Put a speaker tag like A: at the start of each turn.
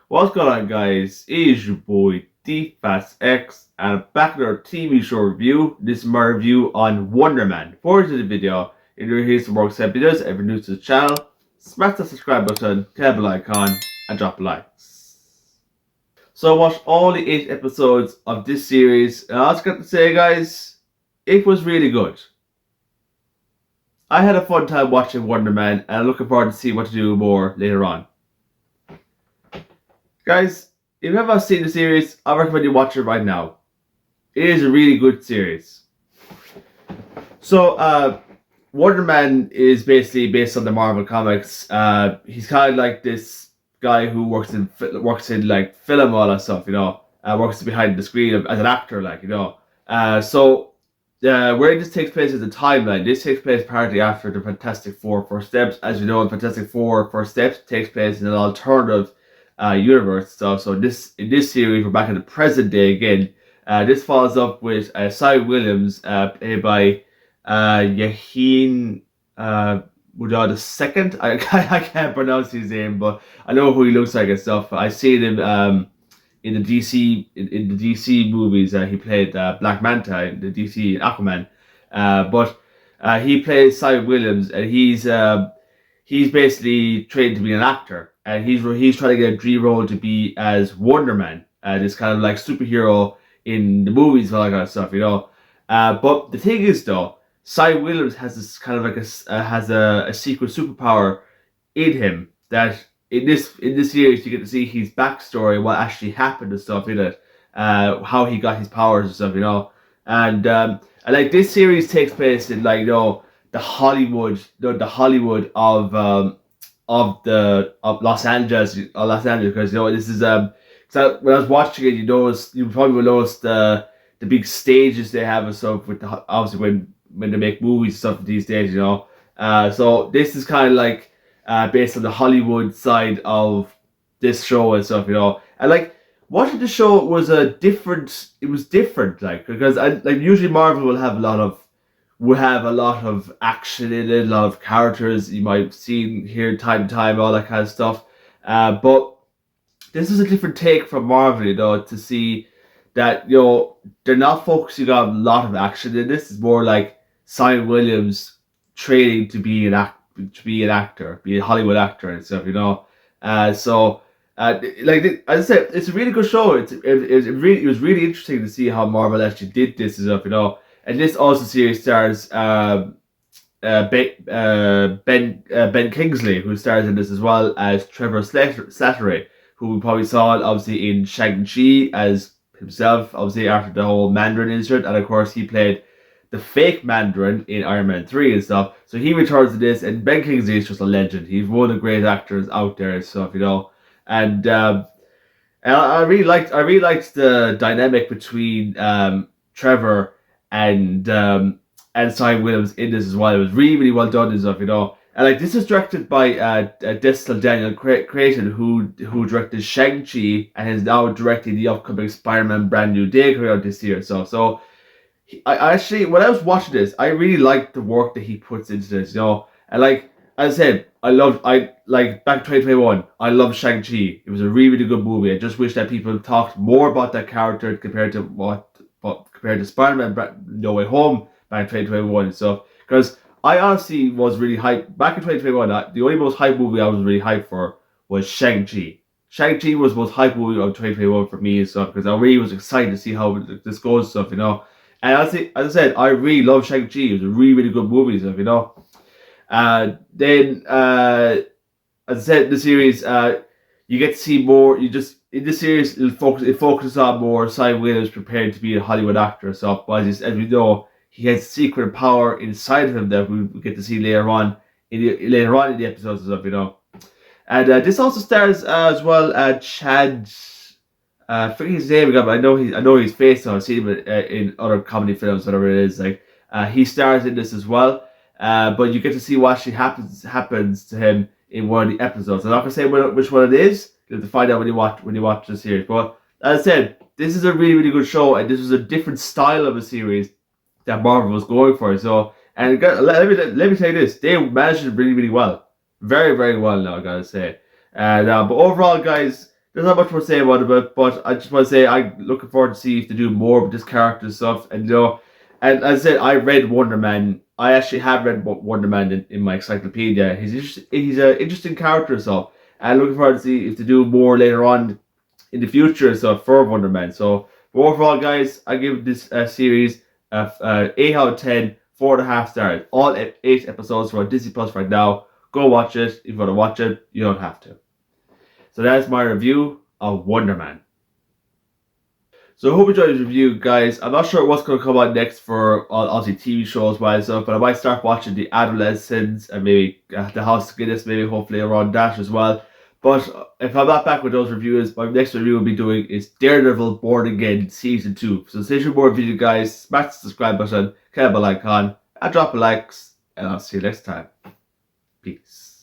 A: What's going on, guys? It is your boy DFastX, and I'm back with our TV show review. This is my review on Wonder Man. Before we do the video, if you're here to work set videos, if you're new to the channel, smash the subscribe button, click the bell icon, and drop a like. So I watched all the 8 episodes of this series, and I was got to say, guys, it was really good. I had a fun time watching Wonder Man, and I'm looking forward to see what to do more later on. Guys, if you haven't seen the series, I recommend you watch it right now. It is a really good series. So, Wonder Man is basically based on the Marvel comics. He's kind of like this guy who works in like film, all that stuff, works behind the screen as an actor, where this takes place is the timeline. This takes place partly after the Fantastic Four First Steps. As you know, the Fantastic Four First Steps takes place in an alternative universe stuff. So in this series, we're back in the present day again. This follows up with Cy Williams, played by Yahin Mudad II. I can't pronounce his name, but I know who he looks like and stuff. I seen him in the DC movies. He played Black Manta in the DC Aquaman, but he plays Cy Williams, and he's basically trained to be an actor, and he's trying to get a dream role to be as Wonder Man, this kind of like superhero in the movies and all that kind of stuff, But the thing is, though, Cy Williams has this kind of like a secret superpower in him that in this series you get to see his backstory, what actually happened and stuff in it, how he got his powers and stuff, and like this series takes place in the Hollywood, the Hollywood of Los Angeles, because this is so when I was watching it, you probably will notice the big stages they have and stuff with obviously when they make movies and stuff these days, so this is kind of like based on the Hollywood side of this show and stuff, and like watching the show was different, because usually Marvel will have a lot of action in it, a lot of characters you might see here time to time, all that kind of stuff. But this is a different take from Marvel, to see that they're not focusing on a lot of action in this. It's more like Cy Williams training to be an actor, be a Hollywood actor and stuff, as I said, it's a really good show. It was really interesting to see how Marvel actually did this and stuff, And this also series stars Ben Kingsley, who stars in this, as well as Trevor Slattery, who we probably saw obviously in Shang-Chi as himself, obviously after the whole Mandarin incident, and of course he played the fake Mandarin in Iron Man 3 and stuff. So he returns to this, and Ben Kingsley is just a legend. He's one of the great actors out there and stuff, And I really liked the dynamic between Trevor and Cy Williams in this as well. It was really, really well done and stuff, And like this is directed by Distal Daniel Creighton, who directed Shang-Chi and is now directing the upcoming Spider-Man Brand New Day coming out this year. So I actually, when I was watching this, I really liked the work that he puts into this, And like as I said, back in 2021, I loved Shang-Chi. It was a really, really good movie. I just wish that people talked more about that character compared to Spider-Man No Way Home back in 2021 and stuff. Because I honestly was really hyped. Back in 2021, the only most hyped movie I was really hyped for was Shang-Chi. Shang-Chi was the most hyped movie of 2021 for me and stuff, because I really was excited to see how this goes and stuff, And as I said, I really love Shang-Chi. It was a really, really good movie and stuff, As I said, the series, you get to see more. In this series, it focuses on more Cy Williams preparing to be a Hollywood actor. So, as we know, he has secret power inside of him that we get to see later on in the episodes and stuff, And this also stars as well Chad. I forget his name again, but I know his face now. I've seen him in other comedy films, whatever it is. He stars in this as well. But you get to see what actually happens to him in one of the episodes. I'm not gonna say which one it is. You have to find out when you watch the series. But as I said, this is a really, really good show, and this was a different style of a series that Marvel was going for. So, and let me tell you this: they managed it really, really well, very, very well. Now I gotta say, and but overall, guys, there's not much more to say about it, but I just want to say I'm looking forward to see if they do more with this character and stuff. And and as I said, I read Wonder Man. I actually have read Wonder Man in my encyclopedia. He's an interesting character, so I'm looking forward to see if they do more later on in the future and stuff for Wonder Man. So overall, guys, I give this series a 8 out of 10, 4.5 stars. All 8 episodes for Disney Plus right now. Go watch it. If you want to watch it, you don't have to. So that's my review of Wonder Man. So I hope you enjoyed this review, guys. I'm not sure what's going to come out next for obviously TV shows wise stuff, but I might start watching The Adolescents and maybe The House of Guinness, maybe hopefully around that as well. But if I'm not back with those reviews, my next review we'll be doing is Daredevil Born Again Season 2. So stay tuned for more videos, guys. Smash the subscribe button, click the bell icon, and drop a like, and I'll see you next time. Peace.